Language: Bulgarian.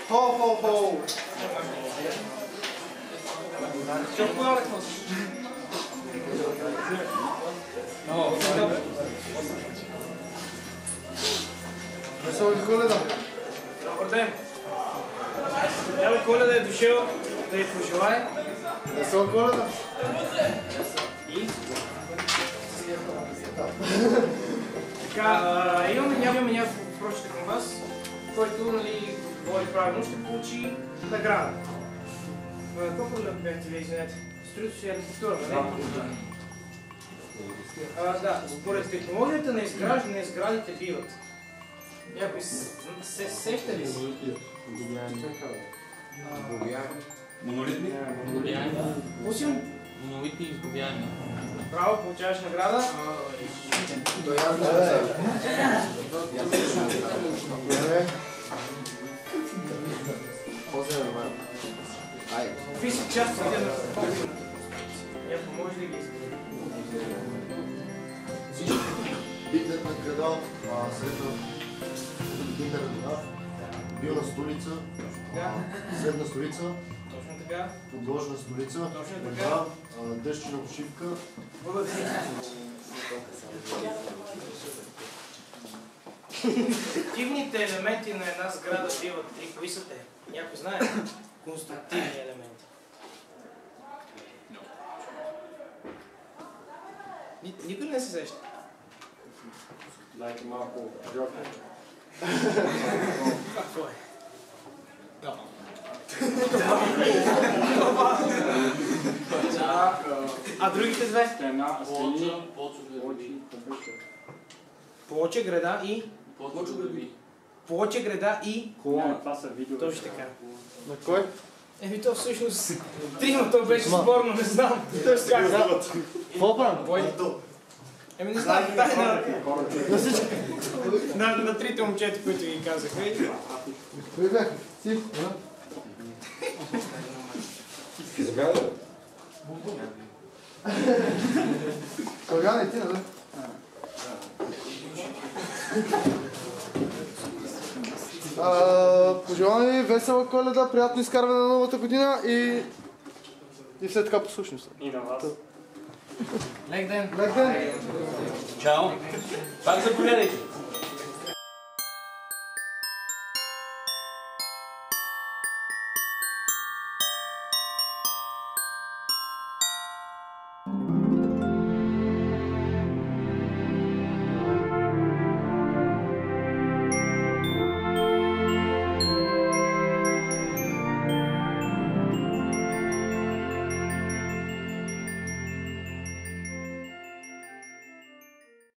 Ho! Весела Коледа! Добър ден! Бяла Коледа е дошъл да й пожелае. Весела Коледа! И? Така, имаме няколко въпросите към вас, който, нали, говори правилно, ще получи награда. Колко лет бяхте ви, извинете? Строителство и архитектура, нали? Да, според технологията на изграждане, сградите биват. Някой се сеща ли си? Монолитни? Пусим? Монолитни изговяния. Браво, получаваш награда. Какви си части на някой може да ги иска? Интернет града, средна интернет града, билна столица, средна столица, Точно така. подложна столица, Точно така. дъщина обшивка. Благодаря. Конструктивните елементи на една сграда биват три. Кои са те? Някой знае? Конструктивни елементи. Никой не се сеща. Дайте малко жовто. Какво е? А другите две? Стена, стени, Плоча, града и... Плоча, града и... колона. Това са видове. Точно така. На кой? Еми то всъщност... Тримато беше спорно, не знам. Какво правим? Еми не знам, дай на трите момчета, които ги казаха. Кой бях? Ти? Кога не ти, нали? Пожелавам ви весела Коледа, приятно изкарване на новата година и все така послушни са. И на вас. Лек ден! Лек ден! Чао! Пак заповядайте!